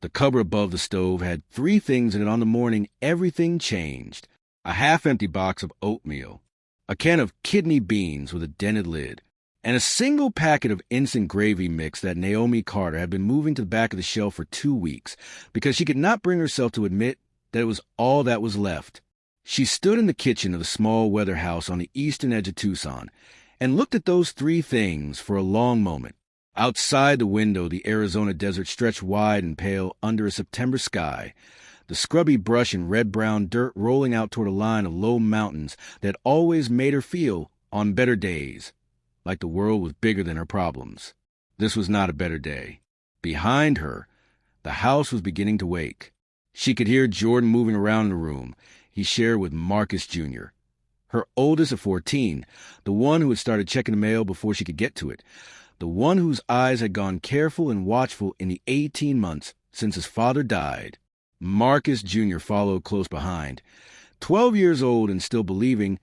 The cupboard above the stove had 3 things in it on the morning everything changed. A half-empty box of oatmeal, a can of kidney beans with a dented lid, and a single packet of instant gravy mix that Naomi Carter had been moving to the back of the shelf for 2 weeks because she could not bring herself to admit that it was all that was left. She stood in the kitchen of the small weather house on the eastern edge of Tucson and looked at those 3 things for a long moment. Outside the window, the Arizona desert stretched wide and pale under a September sky, the scrubby brush and red-brown dirt rolling out toward a line of low mountains that always made her feel, on better days, like the world was bigger than her problems. This was not a better day. Behind her, the house was beginning to wake. She could hear Jordan moving around in the room he shared with Marcus Jr., her oldest of 14, the one who had started checking the mail before she could get to it, the one whose eyes had gone careful and watchful in the 18 months since his father died. Marcus Jr. followed close behind, 12 years old and still believing,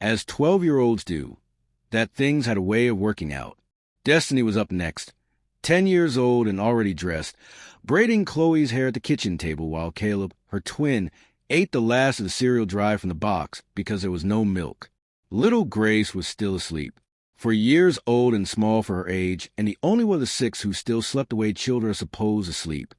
as 12-year-olds do, that things had a way of working out. Destiny was up next, 10 years old and already dressed, braiding Chloe's hair at the kitchen table while Caleb, her twin, ate the last of the cereal dry from the box because there was no milk. Little Grace was still asleep, for years old and small for her age, and the only one of the 6 who still slept the way children are supposed to sleep,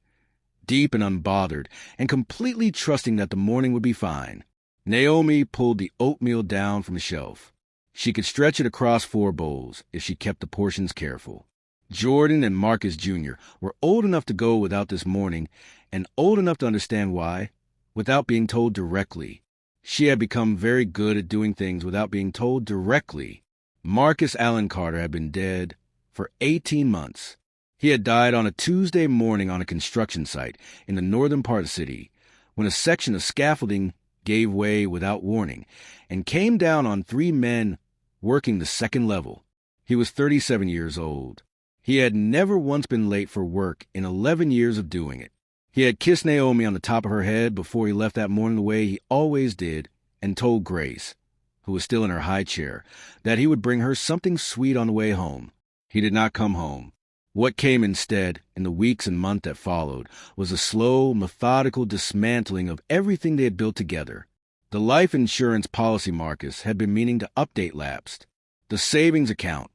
deep and unbothered, and completely trusting that the morning would be fine. Naomi pulled the oatmeal down from the shelf. She could stretch it across 4 bowls if she kept the portions careful. Jordan and Marcus Jr. were old enough to go without this morning, and old enough to understand why, without being told directly. She had become very good at doing things without being told directly. Marcus Allen Carter had been dead for 18 months. He had died on a Tuesday morning on a construction site in the northern part of the city, when a section of scaffolding gave way without warning and came down on 3 men working the second level. He was 37 years old. He had never once been late for work in 11 years of doing it. He had kissed Naomi on the top of her head before he left that morning the way he always did, and told Grace, who was still in her high chair, that he would bring her something sweet on the way home. He did not come home. What came instead, in the weeks and months that followed, was a slow, methodical dismantling of everything they had built together. The life insurance policy Marcus had been meaning to update lapsed. The savings account,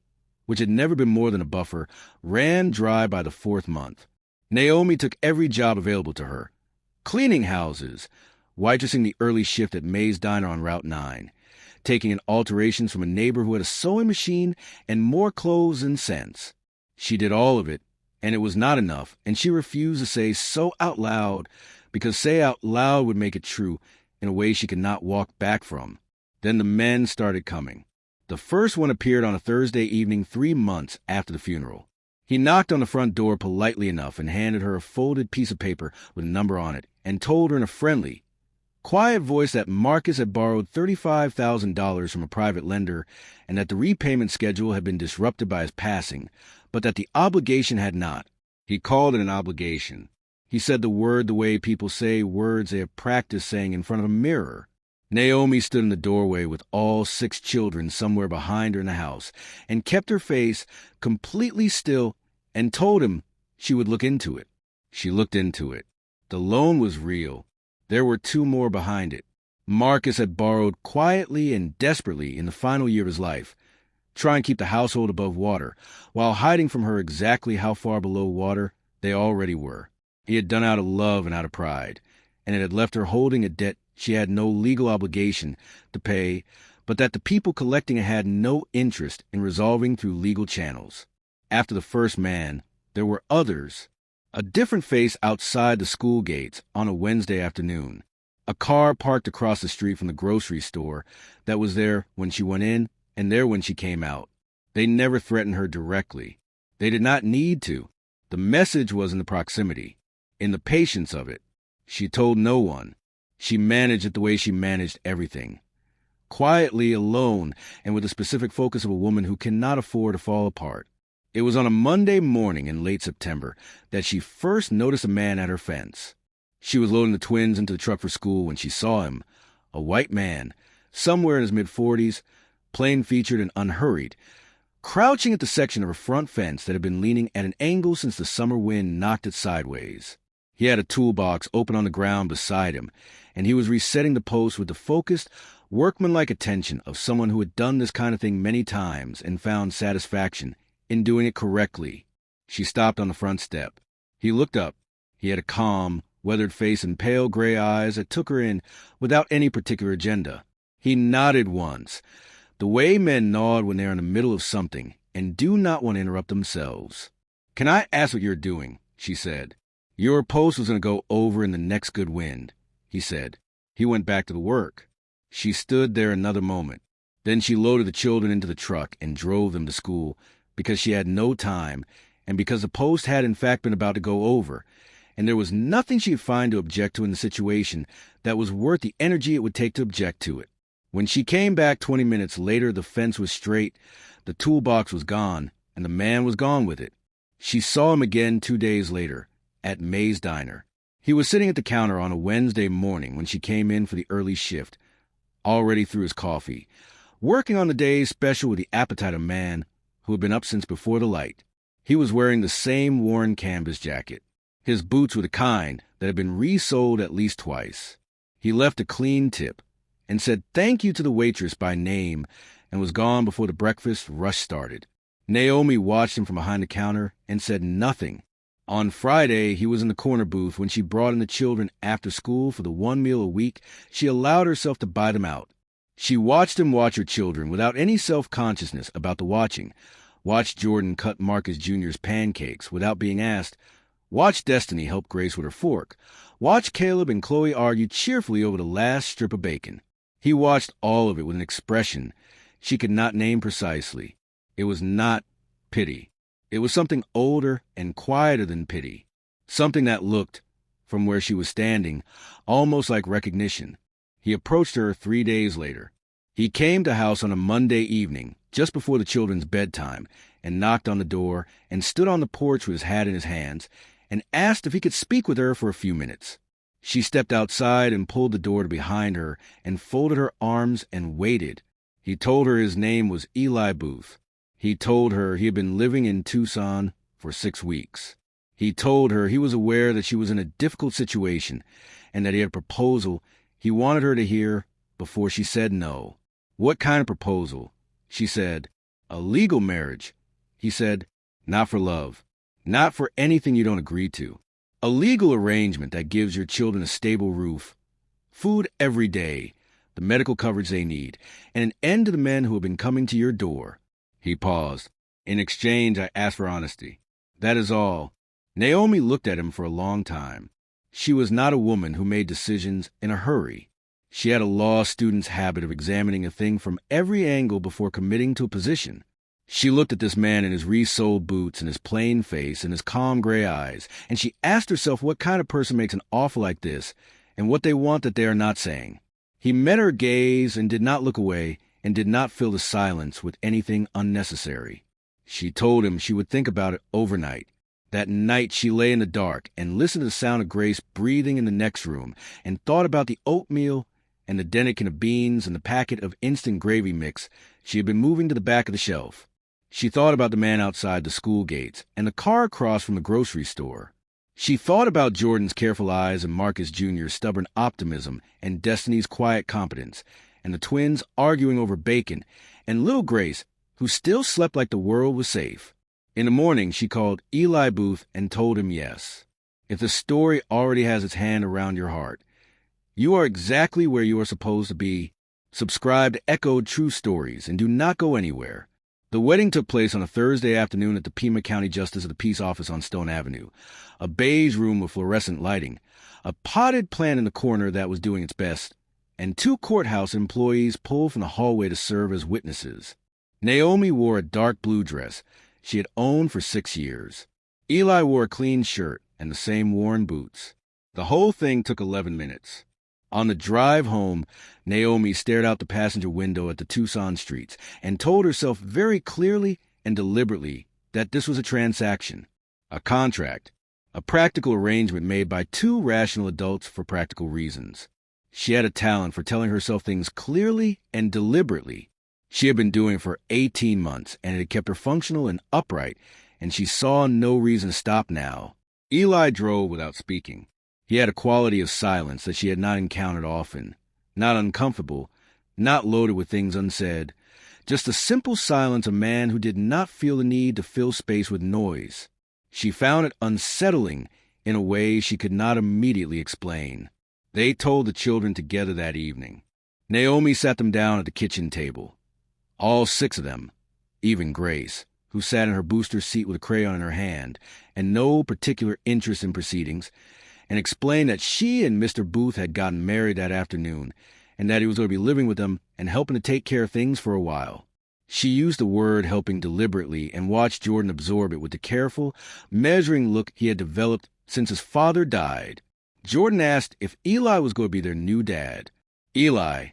which had never been more than a buffer, ran dry by the 4th month. Naomi took every job available to her. Cleaning houses, waitressing the early shift at May's Diner on Route 9, taking in alterations from a neighbor who had a sewing machine and more clothes than sense. She did all of it, and it was not enough, and she refused to say so out loud, because say out loud would make it true in a way she could not walk back from. Then the men started coming. The first one appeared on a Thursday evening 3 months after the funeral. He knocked on the front door politely enough and handed her a folded piece of paper with a number on it and told her in a friendly, quiet voice that Marcus had borrowed $35,000 from a private lender and that the repayment schedule had been disrupted by his passing, but that the obligation had not. He called it an obligation. He said the word the way people say words they have practiced saying in front of a mirror. Naomi stood in the doorway with all 6 children somewhere behind her in the house and kept her face completely still and told him she would look into it. She looked into it. The loan was real. There were 2 more behind it. Marcus had borrowed quietly and desperately in the final year of his life, trying to keep the household above water, while hiding from her exactly how far below water they already were. He had done out of love and out of pride, and it had left her holding a debt she had no legal obligation to pay, but that the people collecting it had no interest in resolving through legal channels. After the first man, there were others. A different face outside the school gates on a Wednesday afternoon. A car parked across the street from the grocery store that was there when she went in and there when she came out. They never threatened her directly. They did not need to. The message was in the proximity, in the patience of it. She told no one. She managed it the way she managed everything. Quietly, alone, and with the specific focus of a woman who cannot afford to fall apart. It was on a Monday morning in late September that she first noticed a man at her fence. She was loading the twins into the truck for school when she saw him, a white man, somewhere in his mid-40s, plain-featured and unhurried, crouching at the section of a front fence that had been leaning at an angle since the summer wind knocked it sideways. He had a toolbox open on the ground beside him, and he was resetting the post with the focused, workmanlike attention of someone who had done this kind of thing many times and found satisfaction in doing it correctly. She stopped on the front step. He looked up. He had a calm, weathered face and pale gray eyes that took her in without any particular agenda. He nodded once, the way men nod when they are in the middle of something and do not want to interrupt themselves. "Can I ask what you're doing?" she said. "Your post was going to go over in the next good wind," he said. He went back to the work. She stood there another moment. Then she loaded the children into the truck and drove them to school because she had no time and because the post had in fact been about to go over, and there was nothing she could find to object to in the situation that was worth the energy it would take to object to it. When she came back 20 minutes later, the fence was straight, the toolbox was gone, and the man was gone with it. She saw him again 2 days later, at May's Diner. He was sitting at the counter on a Wednesday morning when she came in for the early shift, already through his coffee, working on the day's special with the appetite of a man who had been up since before the light. He was wearing the same worn canvas jacket. His boots were the kind that had been resoled at least twice. He left a clean tip and said thank you to the waitress by name and was gone before the breakfast rush started. Naomi watched him from behind the counter and said nothing. On Friday, he was in the corner booth when she brought in the children after school for the one meal a week. She allowed herself to buy them out. She watched him watch her children without any self-consciousness about the watching. Watched Jordan cut Marcus Jr.'s pancakes without being asked. Watched Destiny help Grace with her fork. Watched Caleb and Chloe argue cheerfully over the last strip of bacon. He watched all of it with an expression she could not name precisely. It was not pity. It was something older and quieter than pity, something that looked, from where she was standing, almost like recognition. He approached her 3 days later. He came to house on a Monday evening, just before the children's bedtime, and knocked on the door and stood on the porch with his hat in his hands and asked if he could speak with her for a few minutes. She stepped outside and pulled the door to behind her and folded her arms and waited. He told her his name was Eli Booth. He told her he had been living in Tucson for 6 weeks. He told her he was aware that she was in a difficult situation and that he had a proposal he wanted her to hear before she said no. What kind of proposal? She said, a legal marriage. He said, not for love, not for anything you don't agree to. A legal arrangement that gives your children a stable roof, food every day, the medical coverage they need, and an end to the men who have been coming to your door. He paused. In exchange, I asked for honesty. That is all. Naomi looked at him for a long time. She was not a woman who made decisions in a hurry. She had a law student's habit of examining a thing from every angle before committing to a position. She looked at this man in his resoled boots and his plain face and his calm gray eyes, and she asked herself what kind of person makes an offer like this and what they want that they are not saying. He met her gaze and did not look away and did not fill the silence with anything unnecessary. She told him she would think about it overnight. That night she lay in the dark and listened to the sound of Grace breathing in the next room and thought about the oatmeal and the denikin of beans and the packet of instant gravy mix she had been moving to the back of the shelf. She thought about the man outside the school gates and the car across from the grocery store. She thought about Jordan's careful eyes and Marcus Jr.'s stubborn optimism and Destiny's quiet competence, and the twins arguing over bacon, and little Grace, who still slept like the world was safe. In the morning, she called Eli Booth and told him yes. If the story already has its hand around your heart, you are exactly where you are supposed to be. Subscribe to Echoed True Stories and do not go anywhere. The wedding took place on a Thursday afternoon at the Pima County Justice of the Peace office on Stone Avenue, a beige room with fluorescent lighting, a potted plant in the corner that was doing its best, and 2 courthouse employees pulled from the hallway to serve as witnesses. Naomi wore a dark blue dress she had owned for 6 years. Eli wore a clean shirt and the same worn boots. The whole thing took 11 minutes. On the drive home, Naomi stared out the passenger window at the Tucson streets and told herself very clearly and deliberately that this was a transaction, a contract, a practical arrangement made by 2 rational adults for practical reasons. She had a talent for telling herself things clearly and deliberately. She had been doing it for 18 months, and it had kept her functional and upright, and she saw no reason to stop now. Eli drove without speaking. He had a quality of silence that she had not encountered often. Not uncomfortable, not loaded with things unsaid. Just a simple silence of a man who did not feel the need to fill space with noise. She found it unsettling in a way she could not immediately explain. They told the children together that evening. Naomi sat them down at the kitchen table. All 6 of them, even Grace, who sat in her booster seat with a crayon in her hand and no particular interest in proceedings, and explained that she and Mr. Booth had gotten married that afternoon and that he was going to be living with them and helping to take care of things for a while. She used the word helping deliberately and watched Jordan absorb it with the careful, measuring look he had developed since his father died. Jordan asked if Eli was going to be their new dad. Eli,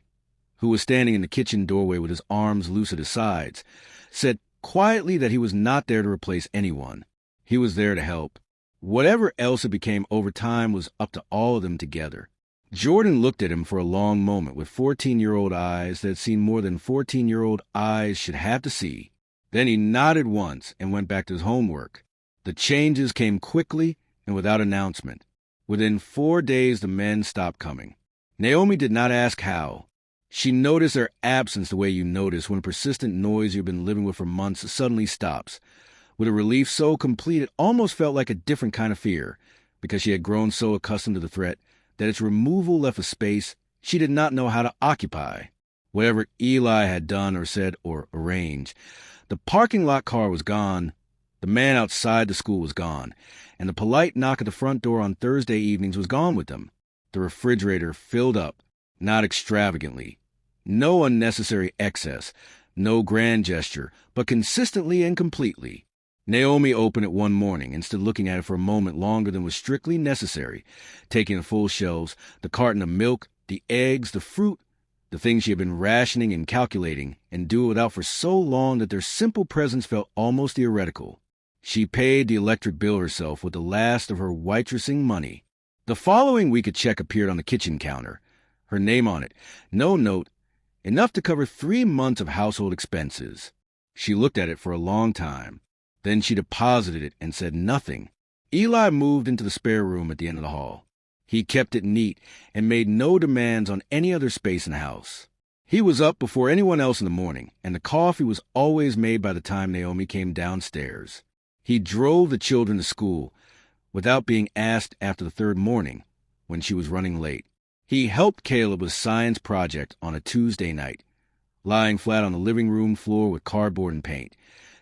who was standing in the kitchen doorway with his arms loose at his sides, said quietly that he was not there to replace anyone. He was there to help. Whatever else it became over time was up to all of them together. Jordan looked at him for a long moment with 14-year-old eyes that had seen more than 14-year-old eyes should have to see. Then he nodded once and went back to his homework. The changes came quickly and without announcement. Within 4 days, the men stopped coming. Naomi did not ask how. She noticed their absence the way you notice when a persistent noise you've been living with for months suddenly stops, with a relief so complete it almost felt like a different kind of fear, because she had grown so accustomed to the threat that its removal left a space she did not know how to occupy. Whatever Eli had done or said or arranged, the parking lot car was gone, the man outside the school was gone, and the polite knock at the front door on Thursday evenings was gone with them. The refrigerator filled up, not extravagantly. No unnecessary excess, no grand gesture, but consistently and completely. Naomi opened it one morning and stood looking at it for a moment longer than was strictly necessary, taking the full shelves, the carton of milk, the eggs, the fruit, the things she had been rationing and calculating, and do it without for so long that their simple presence felt almost theoretical. She paid the electric bill herself with the last of her waitressing money. The following week a check appeared on the kitchen counter. Her name on it, no note, enough to cover 3 months of household expenses. She looked at it for a long time. Then she deposited it and said nothing. Eli moved into the spare room at the end of the hall. He kept it neat and made no demands on any other space in the house. He was up before anyone else in the morning, and the coffee was always made by the time Naomi came downstairs. He drove the children to school without being asked after the 3rd morning when she was running late. He helped Caleb with a science project on a Tuesday night, lying flat on the living room floor with cardboard and paint,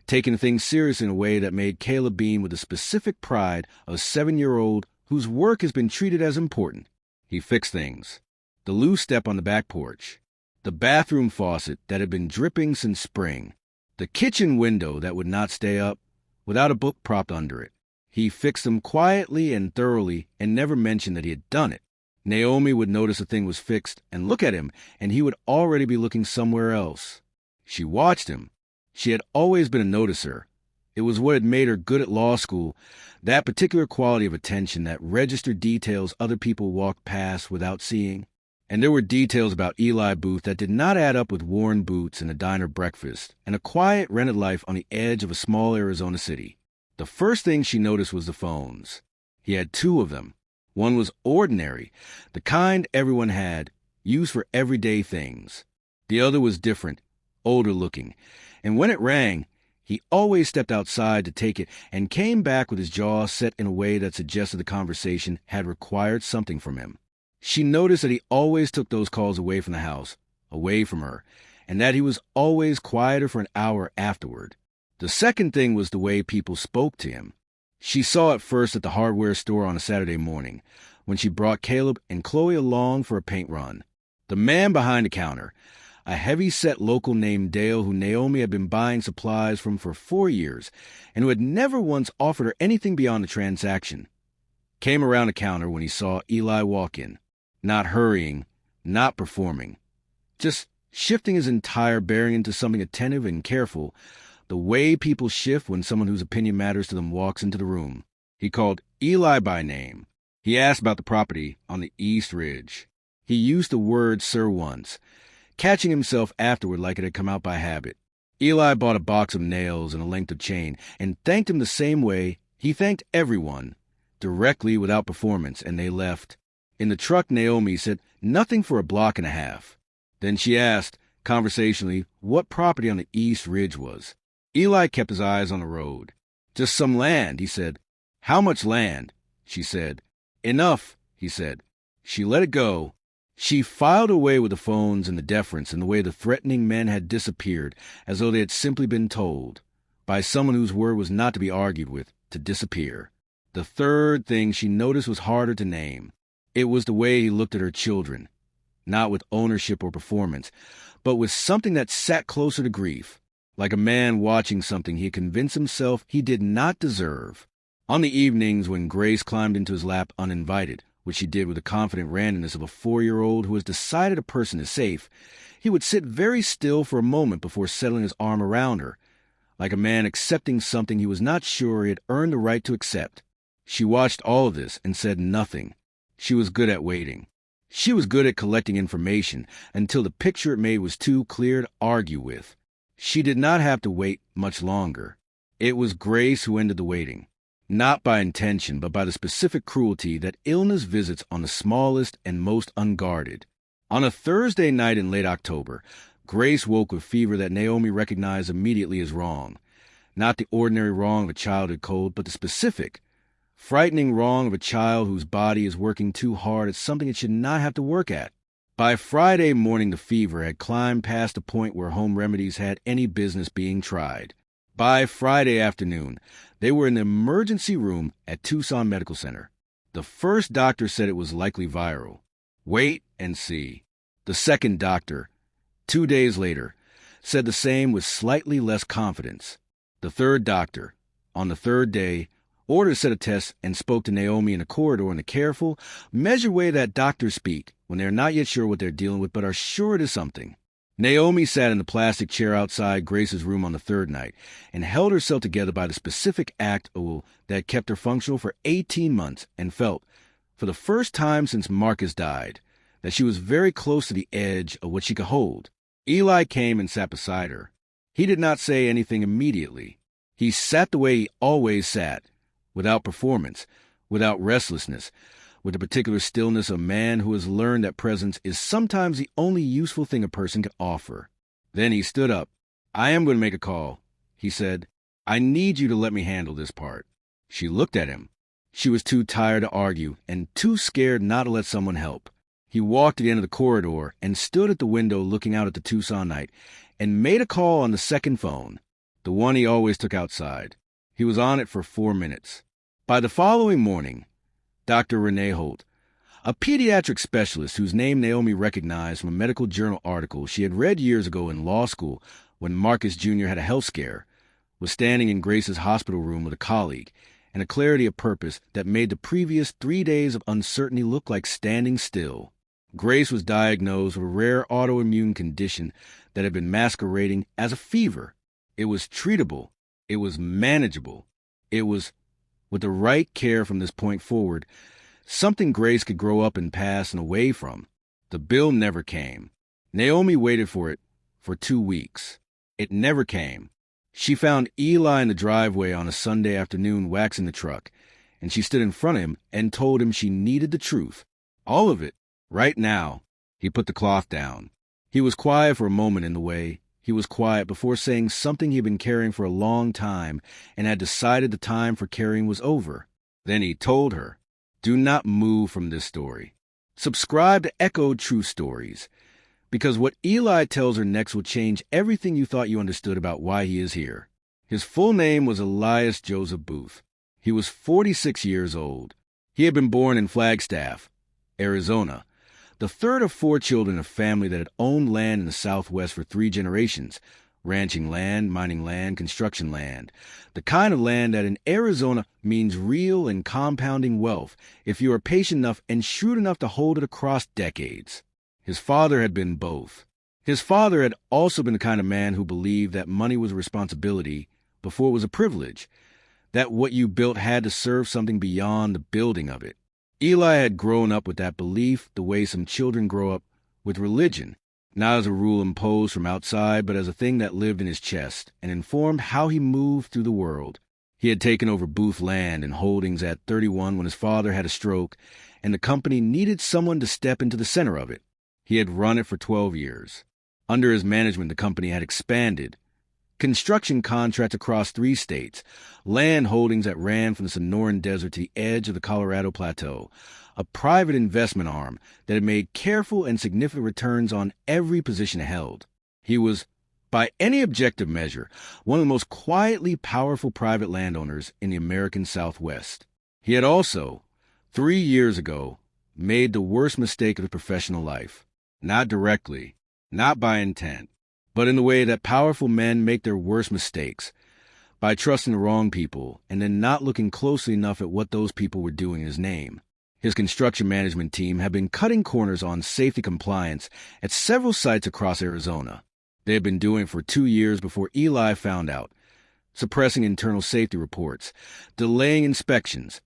taking things serious in a way that made Caleb beam with the specific pride of a 7-year-old whose work has been treated as important. He fixed things. The loose step on the back porch, the bathroom faucet that had been dripping since spring, the kitchen window that would not stay up without a book propped under it. He fixed them quietly and thoroughly and never mentioned that he had done it. Naomi would notice a thing was fixed and look at him, and he would already be looking somewhere else. She watched him. She had always been a noticer. It was what had made her good at law school, that particular quality of attention that registered details other people walked past without seeing. And there were details about Eli Booth that did not add up with worn boots and a diner breakfast and a quiet rented life on the edge of a small Arizona city. The first thing she noticed was the phones. He had 2 of them. One was ordinary, the kind everyone had, used for everyday things. The other was different, older looking, and when it rang, he always stepped outside to take it and came back with his jaw set in a way that suggested the conversation had required something from him. She noticed that he always took those calls away from the house, away from her, and that he was always quieter for an hour afterward. The second thing was the way people spoke to him. She saw it first at the hardware store on a Saturday morning, when she brought Caleb and Chloe along for a paint run. The man behind the counter, a heavy-set local named Dale who Naomi had been buying supplies from for 4 years and who had never once offered her anything beyond the transaction, came around the counter when he saw Eli walk in, not hurrying, not performing, just shifting his entire bearing into something attentive and careful, the way people shift when someone whose opinion matters to them walks into the room. He called Eli by name. He asked about the property on the East Ridge. He used the word sir once, catching himself afterward like it had come out by habit. Eli bought a box of nails and a length of chain and thanked him the same way he thanked everyone, directly without performance, and they left. In the truck, Naomi said nothing for a block and a half. Then she asked, conversationally, what property on the East Ridge was. Eli kept his eyes on the road. Just some land, he said. How much land? She said. Enough, he said. She let it go. She filed away with the phones and the deference and the way the threatening men had disappeared, as though they had simply been told, by someone whose word was not to be argued with, to disappear. The third thing she noticed was harder to name. It was the way he looked at her children, not with ownership or performance, but with something that sat closer to grief, like a man watching something he had convinced himself he did not deserve. On the evenings when Grace climbed into his lap uninvited, which she did with the confident randomness of a 4-year-old who has decided a person is safe, he would sit very still for a moment before settling his arm around her, like a man accepting something he was not sure he had earned the right to accept. She watched all of this and said nothing. She was good at waiting. She was good at collecting information until the picture it made was too clear to argue with. She did not have to wait much longer. It was Grace who ended the waiting, not by intention, but by the specific cruelty that illness visits on the smallest and most unguarded. On a Thursday night in late October, Grace woke with fever that Naomi recognized immediately as wrong. Not the ordinary wrong of a childhood cold, but the specific, frightening wrong of a child whose body is working too hard at something it should not have to work at. By Friday morning, the fever had climbed past the point where home remedies had any business being tried. By Friday afternoon, they were in the emergency room at Tucson Medical Center. The first doctor said it was likely viral. Wait and see. The second doctor, 2 days later, said the same with slightly less confidence. The third doctor, on the third day, ordered a set of tests and spoke to Naomi in a corridor in the careful, measured way that doctors speak when they are not yet sure what they're dealing with but are sure it is something. Naomi sat in the plastic chair outside Grace's room on the third night and held herself together by the specific act that kept her functional for 18 months and felt, for the first time since Marcus died, that she was very close to the edge of what she could hold. Eli came and sat beside her. He did not say anything immediately. He sat the way he always sat, without performance, without restlessness, with the particular stillness of a man who has learned that presence is sometimes the only useful thing a person can offer. Then he stood up. I am going to make a call, he said. I need you to let me handle this part. She looked at him. She was too tired to argue and too scared not to let someone help. He walked to the end of the corridor and stood at the window looking out at the Tucson night and made a call on the second phone, the one he always took outside. He was on it for 4 minutes. By the following morning, Dr. Renee Holt, a pediatric specialist whose name Naomi recognized from a medical journal article she had read years ago in law school when Marcus Jr. had a health scare, was standing in Grace's hospital room with a colleague and a clarity of purpose that made the previous 3 days of uncertainty look like standing still. Grace was diagnosed with a rare autoimmune condition that had been masquerading as a fever. It was treatable. It was manageable. It was, with the right care from this point forward, something Grace could grow up and pass and away from. The bill never came. Naomi waited for it for 2 weeks. It never came. She found Eli in the driveway on a Sunday afternoon waxing the truck, and she stood in front of him and told him she needed the truth. All of it, right now. He put the cloth down. He was quiet for a moment in the way. He was quiet before saying something he had been carrying for a long time and had decided the time for carrying was over. Then he told her, do not move from this story. Subscribe to Echo True Stories, because what Eli tells her next will change everything you thought you understood about why he is here. His full name was Elias Joseph Booth. He was 46 years old. He had been born in Flagstaff, Arizona, the third of 4 children of a family that had owned land in the Southwest for 3 generations, ranching land, mining land, construction land, the kind of land that in Arizona means real and compounding wealth if you are patient enough and shrewd enough to hold it across decades. His father had been both. His father had also been the kind of man who believed that money was a responsibility before it was a privilege, that what you built had to serve something beyond the building of it. Eli had grown up with that belief the way some children grow up with religion, not as a rule imposed from outside, but as a thing that lived in his chest and informed how he moved through the world. He had taken over Booth Land and Holdings at 31 when his father had a stroke, and the company needed someone to step into the center of it. He had run it for 12 years. Under his management, the company had expanded. Construction contracts across 3 states, land holdings that ran from the Sonoran Desert to the edge of the Colorado Plateau, a private investment arm that had made careful and significant returns on every position held. He was, by any objective measure, one of the most quietly powerful private landowners in the American Southwest. He had also, 3 years ago, made the worst mistake of his professional life. Not directly, not by intent, but in the way that powerful men make their worst mistakes, by trusting the wrong people and then not looking closely enough at what those people were doing in his name. His construction management team had been cutting corners on safety compliance at several sites across Arizona. They had been doing it for 2 years before Eli found out, suppressing internal safety reports, delaying inspections,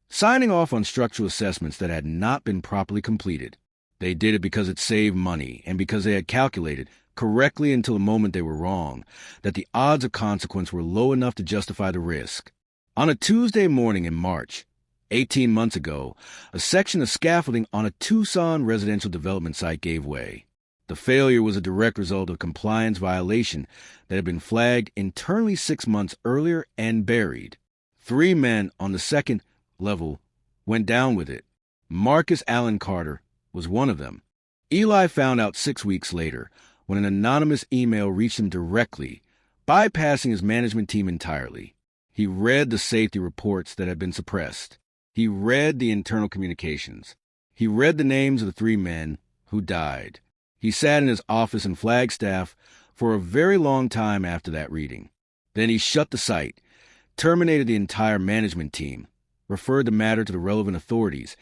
signing off on structural assessments that had not been properly completed. They did it because it saved money and because they had calculated, correctly until the moment they were wrong, that the odds of consequence were low enough to justify the risk. On a Tuesday morning in March, 18 months ago, a section of scaffolding on a Tucson residential development site gave way. The failure was a direct result of a compliance violation that had been flagged internally 6 months earlier and buried. 3 men on the second level went down with it. Marcus Allen Carter was one of them. Eli found out 6 weeks later when an anonymous email reached him directly, bypassing his management team entirely. He read the safety reports that had been suppressed. He read the internal communications. He read the names of the 3 men who died. He sat in his office in Flagstaff for a very long time after that reading. Then he shut the site, terminated the entire management team, referred the matter to the relevant authorities,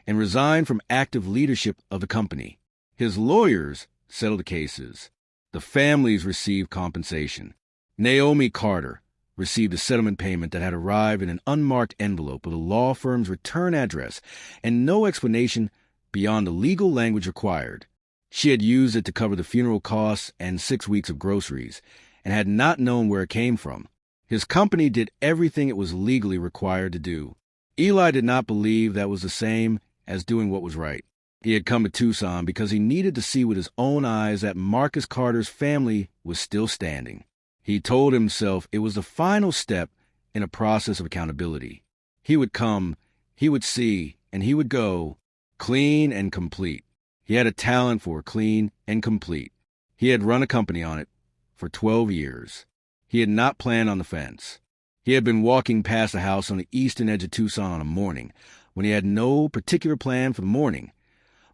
and resigned from active leadership of the company. His lawyers settled the cases. The families received compensation. Naomi Carter received a settlement payment that had arrived in an unmarked envelope with a law firm's return address and no explanation beyond the legal language required. She had used it to cover the funeral costs and 6 weeks of groceries, and had not known where it came from. His company did everything it was legally required to do. Eli did not believe that was the same as doing what was right. He had come to Tucson because he needed to see with his own eyes that Marcus Carter's family was still standing. He told himself it was the final step in a process of accountability. He would come, he would see, and he would go, clean and complete. He had a talent for clean and complete. He had run a company on it for 12 years. He had not planned on the fence. He had been walking past a house on the eastern edge of Tucson on a morning when he had no particular plan for the morning,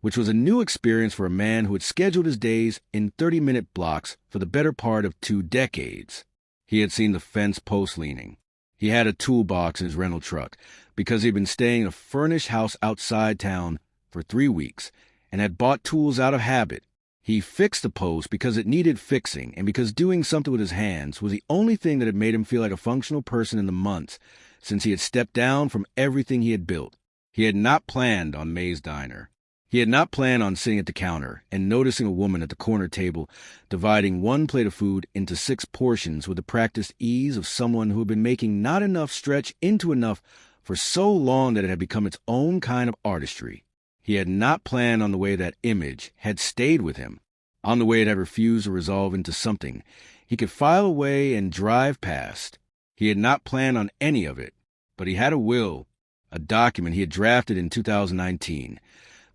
which was a new experience for a man who had scheduled his days in 30-minute blocks for the better part of 2 decades. He had seen the fence post leaning. He had a toolbox in his rental truck because he had been staying in a furnished house outside town for 3 weeks and had bought tools out of habit. He fixed the post because it needed fixing and because doing something with his hands was the only thing that had made him feel like a functional person in the months since he had stepped down from everything he had built. He had not planned on May's Diner. He had not planned on sitting at the counter and noticing a woman at the corner table dividing 1 plate of food into 6 portions with the practiced ease of someone who had been making not enough stretch into enough for so long that it had become its own kind of artistry. He had not planned on the way that image had stayed with him, on the way it had refused to resolve into something he could file away and drive past. He had not planned on any of it, but he had a will, a document he had drafted in 2019,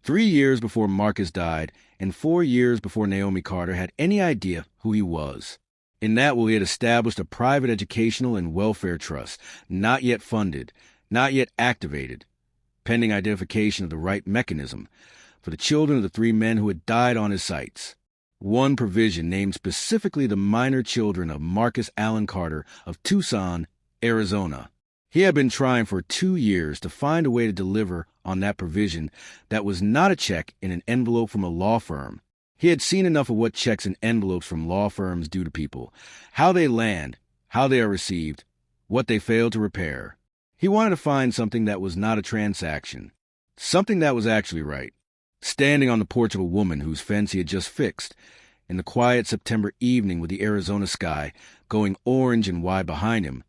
3 years before Marcus died and 4 years before Naomi Carter had any idea who he was. In that will he had established a private educational and welfare trust, not yet funded, not yet activated, pending identification of the right mechanism, for the children of the 3 men who had died on his sites. One provision named specifically the minor children of Marcus Allen Carter of Tucson, Arizona. He had been trying for 2 years to find a way to deliver on that provision that was not a check in an envelope from a law firm. He had seen enough of what checks and envelopes from law firms do to people, how they land, how they are received, what they fail to repair. He wanted to find something that was not a transaction, something that was actually right. Standing on the porch of a woman whose fence he had just fixed, in the quiet September evening with the Arizona sky going orange and wide behind him,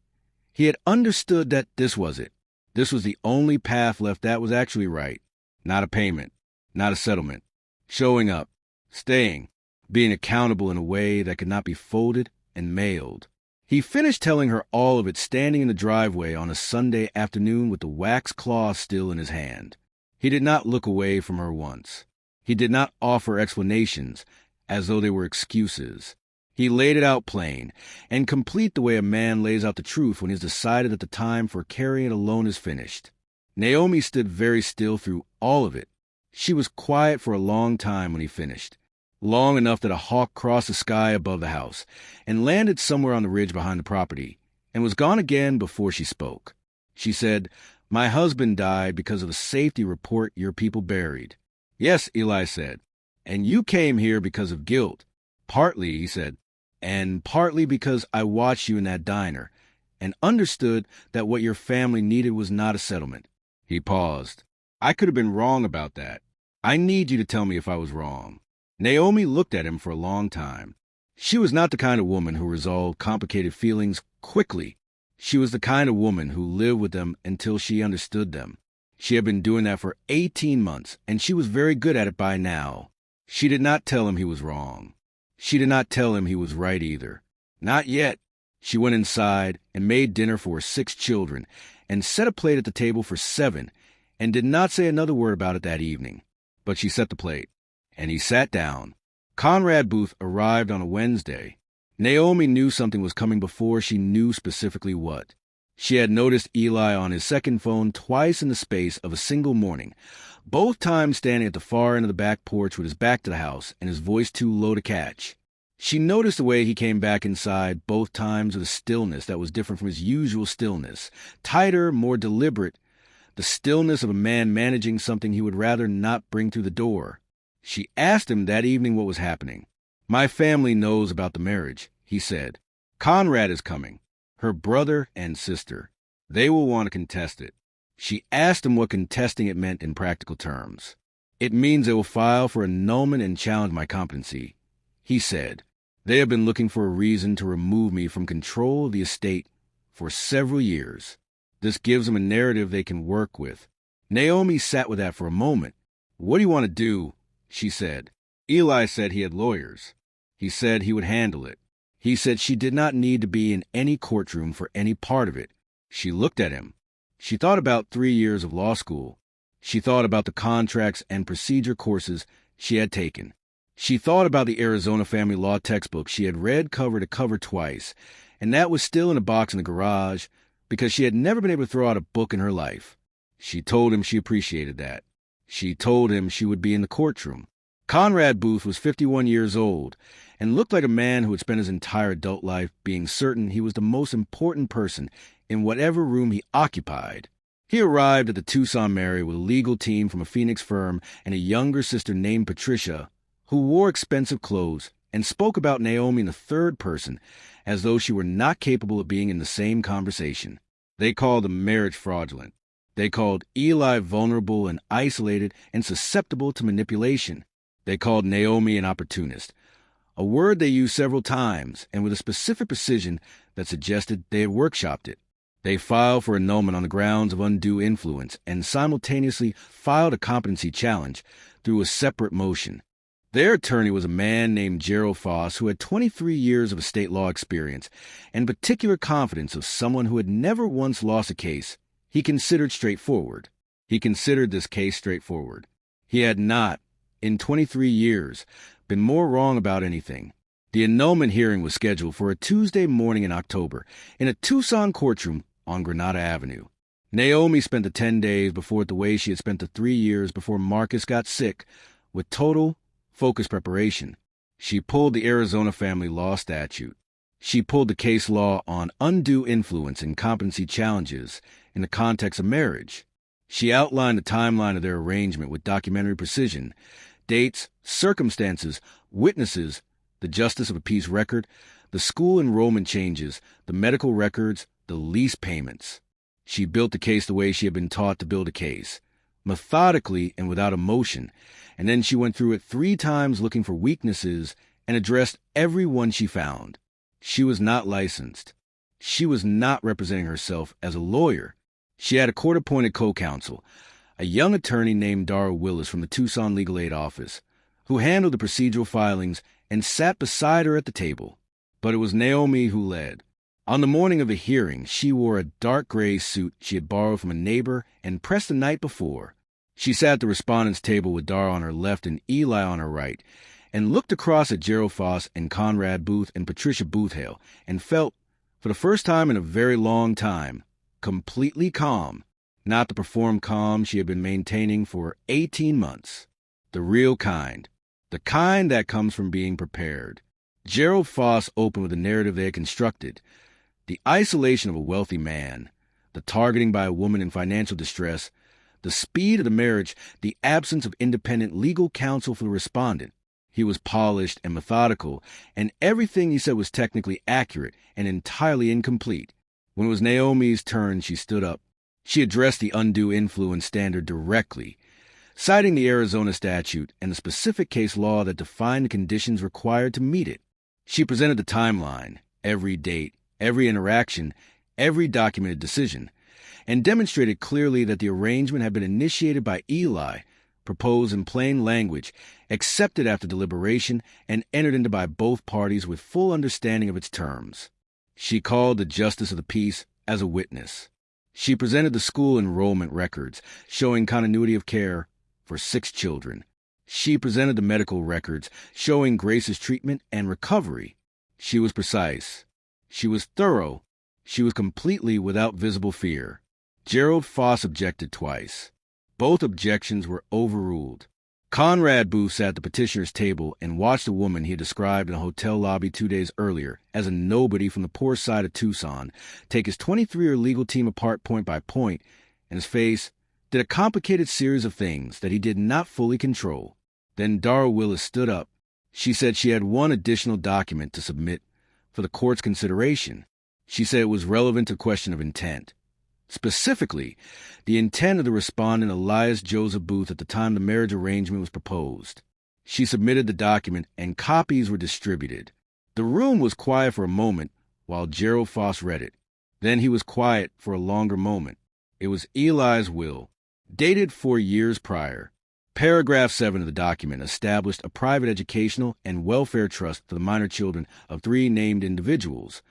He had understood that this was it. This was the only path left that was actually right. Not a payment, not a settlement. Showing up, staying, being accountable in a way that could not be folded and mailed. He finished telling her all of it standing in the driveway on a Sunday afternoon with the wax claw still in his hand. He did not look away from her once. He did not offer explanations as though they were excuses. He laid it out plain and complete the way a man lays out the truth when he has decided that the time for carrying it alone is finished. Naomi stood very still through all of it. She was quiet for a long time when he finished. Long enough that a hawk crossed the sky above the house and landed somewhere on the ridge behind the property, and was gone again before she spoke. She said, "My husband died because of the safety report your people buried." "Yes," Eli said, "and you came here because of guilt." "Partly," he said, "and partly because I watched you in that diner and understood that what your family needed was not a settlement." He paused. "I could have been wrong about that. I need you to tell me if I was wrong." Naomi looked at him for a long time. She was not the kind of woman who resolved complicated feelings quickly. She was the kind of woman who lived with them until she understood them. She had been doing that for 18 months, and she was very good at it by now. She did not tell him he was wrong. She did not tell him he was right either. Not yet. She went inside and made dinner for her 6 children and set a plate at the table for 7 and did not say another word about it that evening. But she set the plate. And he sat down. Conrad Booth arrived on a Wednesday. Naomi knew something was coming before she knew specifically what. She had noticed Eli on his second phone twice in the space of a single morning, both times standing at the far end of the back porch with his back to the house and his voice too low to catch. She noticed the way he came back inside both times with a stillness that was different from his usual stillness, tighter, more deliberate, the stillness of a man managing something he would rather not bring through the door. She asked him that evening what was happening. "My family knows about the marriage," he said. "Conrad is coming, her brother and sister. They will want to contest it." She asked him what contesting it meant in practical terms. "It means they will file for annulment and challenge my competency," he said. "They have been looking for a reason to remove me from control of the estate for several years. This gives them a narrative they can work with." Naomi sat with that for a moment. "What do you want to do?" she said. Eli said he had lawyers. He said he would handle it. He said she did not need to be in any courtroom for any part of it. She looked at him. She thought about 3 years of law school. She thought about the contracts and procedure courses she had taken. She thought about the Arizona family law textbook she had read cover to cover twice, and that was still in a box in the garage because she had never been able to throw out a book in her life. She told him she appreciated that. She told him she would be in the courtroom. Conrad Booth was 51 years old and looked like a man who had spent his entire adult life being certain he was the most important person in whatever room he occupied. He arrived at the Tucson Mary with a legal team from a Phoenix firm and a younger sister named Patricia, who wore expensive clothes and spoke about Naomi in the third person as though she were not capable of being in the same conversation. They called the marriage fraudulent. They called Eli vulnerable and isolated and susceptible to manipulation. They called Naomi an opportunist, a word they used several times and with a specific precision that suggested they had workshopped it. They filed for annulment on the grounds of undue influence and simultaneously filed a competency challenge through a separate motion. Their attorney was a man named Gerald Foss who had 23 years of estate law experience and particular confidence of someone who had never once lost a case he considered straightforward. He considered this case straightforward. He had not, in 23 years, been more wrong about anything. The annulment hearing was scheduled for a Tuesday morning in October in a Tucson courtroom on Granada Avenue. Naomi spent the 10 days before it the way she had spent the 3 years before Marcus got sick, with total, focused preparation. She pulled the Arizona family law statute. She pulled the case law on undue influence and competency challenges in the context of marriage. She outlined the timeline of their arrangement with documentary precision, dates, circumstances, witnesses, the justice of a peace record, the school enrollment changes, the medical records, the lease payments. She built the case the way she had been taught to build a case, methodically and without emotion, and then she went through it 3 times looking for weaknesses and addressed every one she found. She was not licensed. She was not representing herself as a lawyer. She had a court-appointed co-counsel, a young attorney named Dara Willis from the Tucson Legal Aid Office, who handled the procedural filings and sat beside her at the table. But it was Naomi who led. On the morning of the hearing, she wore a dark gray suit she had borrowed from a neighbor and pressed the night before. She sat at the respondent's table with Dara on her left and Eli on her right, and looked across at Gerald Foss and Conrad Booth and Patricia Boothale, and felt, for the first time in a very long time, completely calm. Not the performed calm she had been maintaining for 18 months. The real kind. The kind that comes from being prepared. Gerald Foss opened with the narrative they had constructed. The isolation of a wealthy man, the targeting by a woman in financial distress, the speed of the marriage, the absence of independent legal counsel for the respondent. He was polished and methodical, and everything he said was technically accurate and entirely incomplete. When it was Naomi's turn, she stood up. She addressed the undue influence standard directly, citing the Arizona statute and the specific case law that defined the conditions required to meet it. She presented the timeline, every date, every interaction, every documented decision, and demonstrated clearly that the arrangement had been initiated by Eli, proposed in plain language, accepted after deliberation, and entered into by both parties with full understanding of its terms. She called the justice of the peace as a witness. She presented the school enrollment records, showing continuity of care for 6 children. She presented the medical records, showing Grace's treatment and recovery. She was precise. She was thorough. She was completely without visible fear. Gerald Foss objected twice. Both objections were overruled. Conrad Booth sat at the petitioner's table and watched a woman he had described in a hotel lobby 2 days earlier as a nobody from the poor side of Tucson take his 23-year legal team apart point by point, and his face did a complicated series of things that he did not fully control. Then Dara Willis stood up. She said she had one additional document to submit for the court's consideration. She said it was relevant to question of intent. Specifically, the intent of the respondent Elias Joseph Booth at the time the marriage arrangement was proposed. She submitted the document, and copies were distributed. The room was quiet for a moment while Gerald Foss read it. Then he was quiet for a longer moment. It was Eli's will, dated 4 years prior. Paragraph 7 of the document established a private educational and welfare trust for the minor children of 3 named individuals,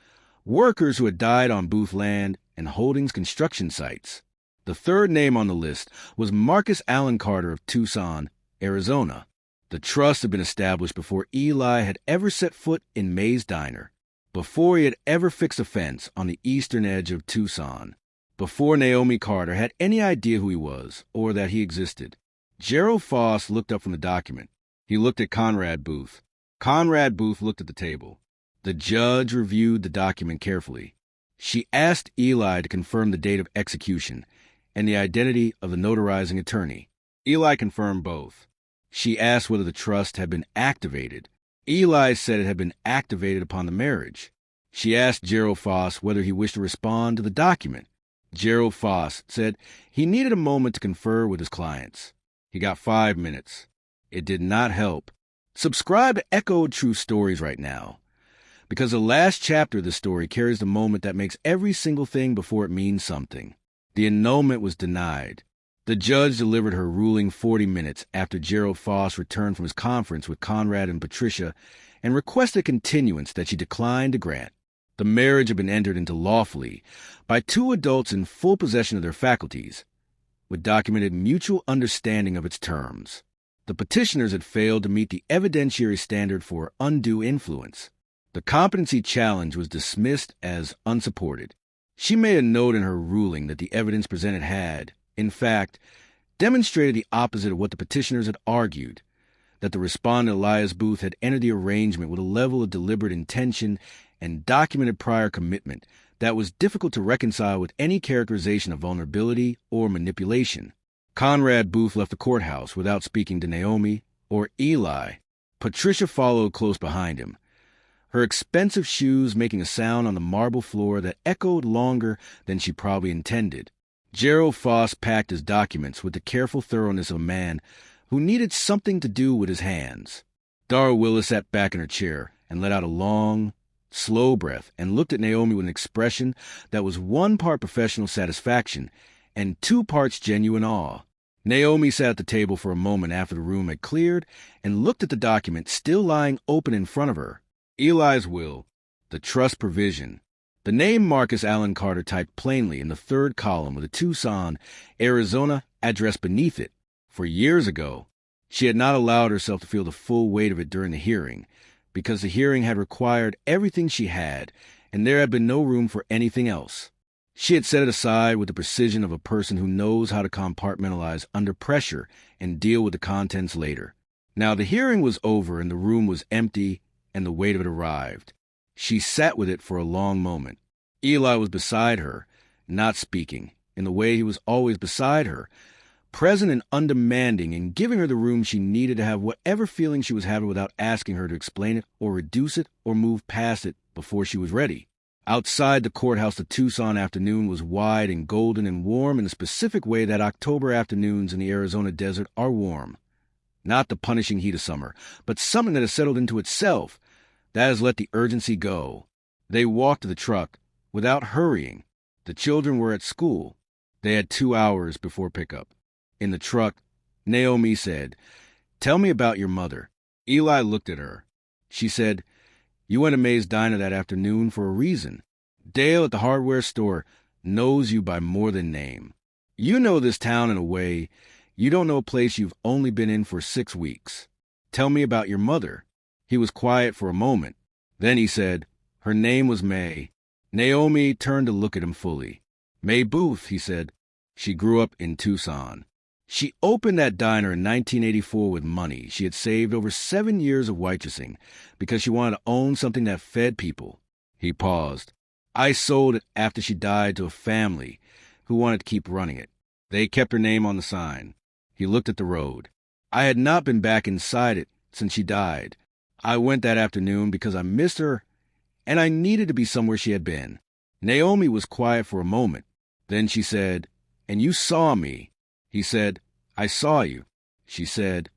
workers who had died on Booth land and Holdings construction sites. The third name on the list was Marcus Allen Carter of Tucson, Arizona. The trust had been established before Eli had ever set foot in May's Diner, before he had ever fixed a fence on the eastern edge of Tucson, before Naomi Carter had any idea who he was or that he existed. Gerald Foss looked up from the document. He looked at Conrad Booth. Conrad Booth looked at the table. The judge reviewed the document carefully. She asked Eli to confirm the date of execution and the identity of the notarizing attorney. Eli confirmed both. She asked whether the trust had been activated. Eli said it had been activated upon the marriage. She asked Gerald Foss whether he wished to respond to the document. Gerald Foss said he needed a moment to confer with his clients. He got 5 minutes. It did not help. Subscribe to Echoed True Stories right now, because the last chapter of the story carries the moment that makes every single thing before it means something. The annulment was denied. The judge delivered her ruling 40 minutes after Gerald Foss returned from his conference with Conrad and Patricia and requested continuance that she declined to grant. The marriage had been entered into lawfully by 2 adults in full possession of their faculties, with documented mutual understanding of its terms. The petitioners had failed to meet the evidentiary standard for undue influence. The competency challenge was dismissed as unsupported. She made a note in her ruling that the evidence presented had, in fact, demonstrated the opposite of what the petitioners had argued, that the respondent Elias Booth had entered the arrangement with a level of deliberate intention and documented prior commitment that was difficult to reconcile with any characterization of vulnerability or manipulation. Conrad Booth left the courthouse without speaking to Naomi or Eli. Patricia followed close behind him, her expensive shoes making a sound on the marble floor that echoed longer than she probably intended. Gerald Foss packed his documents with the careful thoroughness of a man who needed something to do with his hands. Dara Willis sat back in her chair and let out a long, slow breath, and looked at Naomi with an expression that was 1 part professional satisfaction and 2 parts genuine awe. Naomi sat at the table for a moment after the room had cleared and looked at the document still lying open in front of her. Eli's will, the trust provision. The name Marcus Allen Carter typed plainly in the 3rd column with a Tucson, Arizona address beneath it. For years ago, she had not allowed herself to feel the full weight of it during the hearing, because the hearing had required everything she had, and there had been no room for anything else. She had set it aside with the precision of a person who knows how to compartmentalize under pressure and deal with the contents later. Now the hearing was over and the room was empty and the weight of it arrived. She sat with it for a long moment. Eli was beside her, not speaking, in the way he was always beside her, present and undemanding and giving her the room she needed to have whatever feeling she was having without asking her to explain it or reduce it or move past it before she was ready. Outside the courthouse, the Tucson afternoon was wide and golden and warm in a specific way that October afternoons in the Arizona desert are warm. Not the punishing heat of summer, but something that has settled into itself, that has let the urgency go. They walked to the truck without hurrying. The children were at school. They had 2 hours before pickup. In the truck, Naomi said, "Tell me about your mother." Eli looked at her. She said, "You went to May's Diner that afternoon for a reason. Dale at the hardware store knows you by more than name. You know this town in a way you don't know a place you've only been in for 6 weeks. Tell me about your mother." He was quiet for a moment. Then he said, "Her name was May." Naomi turned to look at him fully. "May Booth," he said. "She grew up in Tucson. She opened that diner in 1984 with money she had saved over 7 years of waitressing because she wanted to own something that fed people." He paused. "I sold it after she died to a family who wanted to keep running it. They kept her name on the sign." He looked at the road. "I had not been back inside it since she died. I went that afternoon because I missed her and I needed to be somewhere she had been." Naomi was quiet for a moment. Then she said, "And you saw me." He said, "I saw you." She said,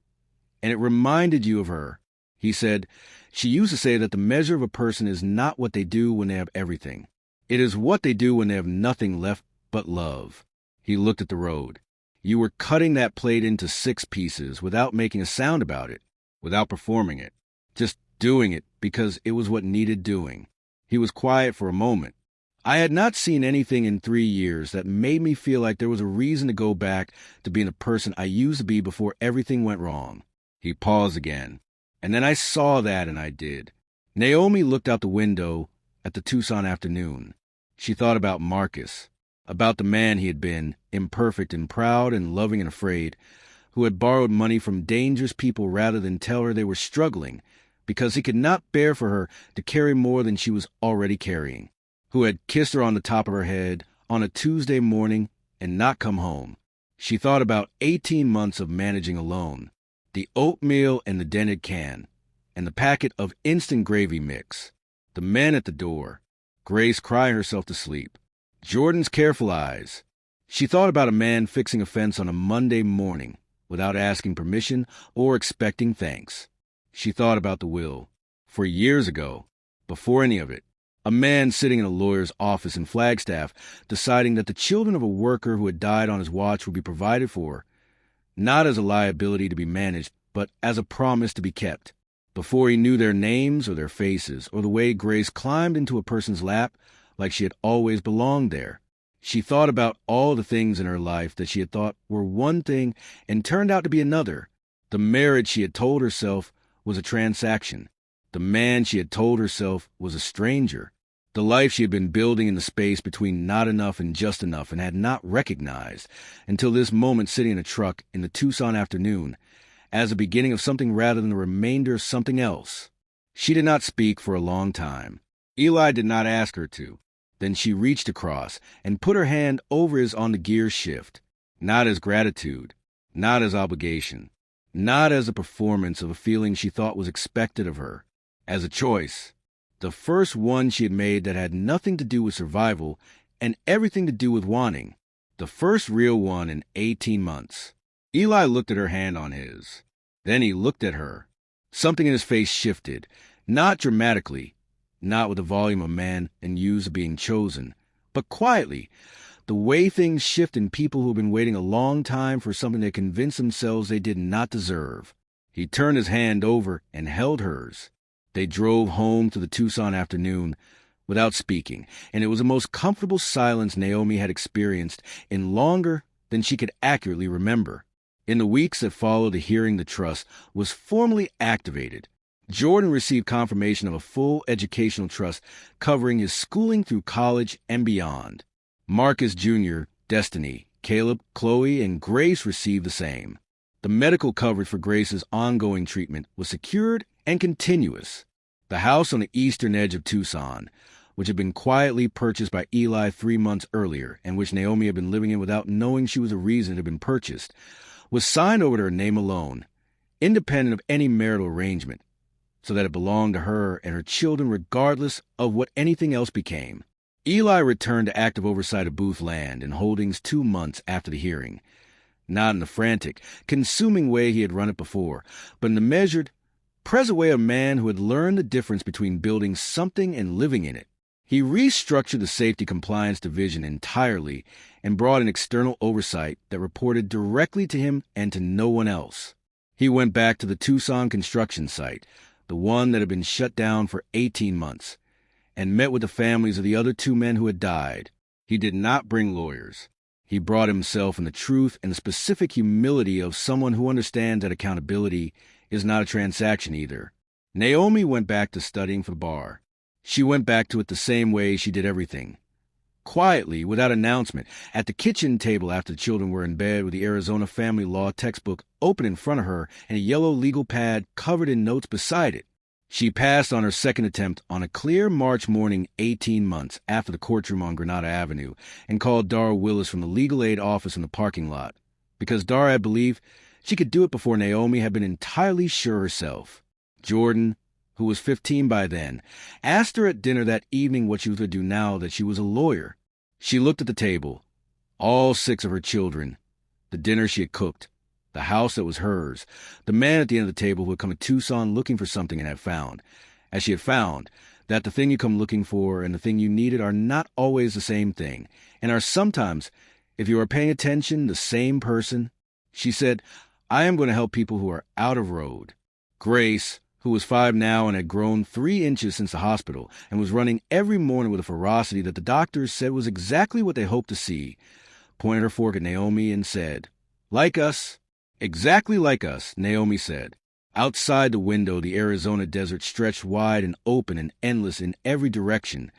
"And it reminded you of her." He said, "She used to say that the measure of a person is not what they do when they have everything. It is what they do when they have nothing left but love." He looked at the road. "You were cutting that plate into 6 pieces without making a sound about it, without performing it, just doing it because it was what needed doing." He was quiet for a moment. "I had not seen anything in 3 years that made me feel like there was a reason to go back to being the person I used to be before everything went wrong." He paused again. "And then I saw that and I did." Naomi looked out the window at the Tucson afternoon. She thought about Marcus, about the man he had been, imperfect and proud and loving and afraid, who had borrowed money from dangerous people rather than tell her they were struggling because he could not bear for her to carry more than she was already carrying, who had kissed her on the top of her head on a Tuesday morning and not come home. She thought about 18 months of managing alone, the oatmeal and the dented can, and the packet of instant gravy mix, the men at the door, Grace crying herself to sleep, Jordan's careful eyes. She thought about a man fixing a fence on a Monday morning without asking permission or expecting thanks. She thought about the will. For years ago, before any of it, a man sitting in a lawyer's office in Flagstaff deciding that the children of a worker who had died on his watch would be provided for, not as a liability to be managed, but as a promise to be kept. Before he knew their names or their faces or the way Grace climbed into a person's lap like she had always belonged there. She thought about all the things in her life that she had thought were one thing and turned out to be another. The marriage she had told herself was a transaction. The man she had told herself was a stranger. The life she had been building in the space between not enough and just enough and had not recognized until this moment sitting in a truck in the Tucson afternoon as the beginning of something rather than the remainder of something else. She did not speak for a long time. Eli did not ask her to. Then she reached across and put her hand over his on the gear shift, not as gratitude, not as obligation, not as a performance of a feeling she thought was expected of her, as a choice, the first one she had made that had nothing to do with survival and everything to do with wanting, the first real one in 18 months. Eli looked at her hand on his. Then he looked at her. Something in his face shifted, not dramatically, not with the volume of man and use of being chosen, but quietly, the way things shift in people who've been waiting a long time for something they convinced themselves they did not deserve. He turned his hand over and held hers. They drove home to the Tucson afternoon without speaking, and it was the most comfortable silence Naomi had experienced in longer than she could accurately remember. In the weeks that followed, the hearing the trust was formally activated. Jordan received confirmation of a full educational trust covering his schooling through college and beyond. Marcus Jr., Destiny, Caleb, Chloe, and Grace received the same. The medical coverage for Grace's ongoing treatment was secured and continuous. The house on the eastern edge of Tucson, which had been quietly purchased by Eli 3 months earlier and which Naomi had been living in without knowing she was the reason it had been purchased, was signed over to her name alone, independent of any marital arrangement, so that it belonged to her and her children regardless of what anything else became. Eli returned to active oversight of Booth land and holdings 2 months after the hearing, not in the frantic, consuming way he had run it before, but in the measured, present way of a man who had learned the difference between building something and living in it. He restructured the Safety Compliance Division entirely and brought in external oversight that reported directly to him and to no one else. He went back to the Tucson construction site, the one that had been shut down for 18 months, and met with the families of the other 2 men who had died. He did not bring lawyers. He brought himself in the truth and the specific humility of someone who understands that accountability is not a transaction either. Naomi went back to studying for the bar. She went back to it the same way she did everything. Quietly, without announcement, at the kitchen table after the children were in bed with the Arizona family law textbook open in front of her and a yellow legal pad covered in notes beside it. She passed on her second attempt on a clear March morning 18 months after the courtroom on Granada Avenue and called Dara Willis from the legal aid office in the parking lot, because Dara had believed she could do it before Naomi had been entirely sure herself. Jordan, who was 15 by then, asked her at dinner that evening what she was going to do now that she was a lawyer. She looked at the table, all 6 of her children, the dinner she had cooked, the house that was hers, the man at the end of the table who had come to Tucson looking for something and had found, as she had found, that the thing you come looking for and the thing you needed are not always the same thing, and are sometimes, if you are paying attention, the same person. She said, I am going to help people who are out of road. Grace, who was 5 now and had grown 3 inches since the hospital and was running every morning with a ferocity that the doctors said was exactly what they hoped to see, pointed her fork at Naomi and said, Like us. Exactly like us, Naomi said. Outside the window, the Arizona desert stretched wide and open and endless in every direction,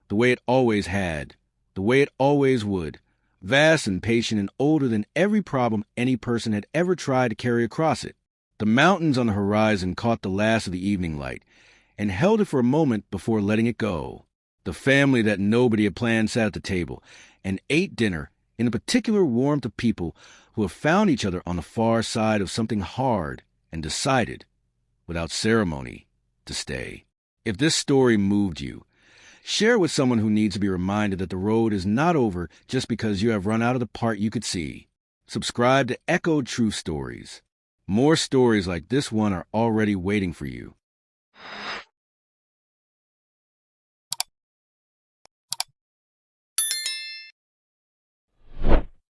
the way it always had, the way it always would, vast and patient and older than every problem any person had ever tried to carry across it. The mountains on the horizon caught the last of the evening light and held it for a moment before letting it go. The family that nobody had planned sat at the table and ate dinner in a particular warmth of people who have found each other on the far side of something hard and decided, without ceremony, to stay. If this story moved you, share it with someone who needs to be reminded that the road is not over just because you have run out of the part you could see. Subscribe to Echo True Stories. More stories like this one are already waiting for you.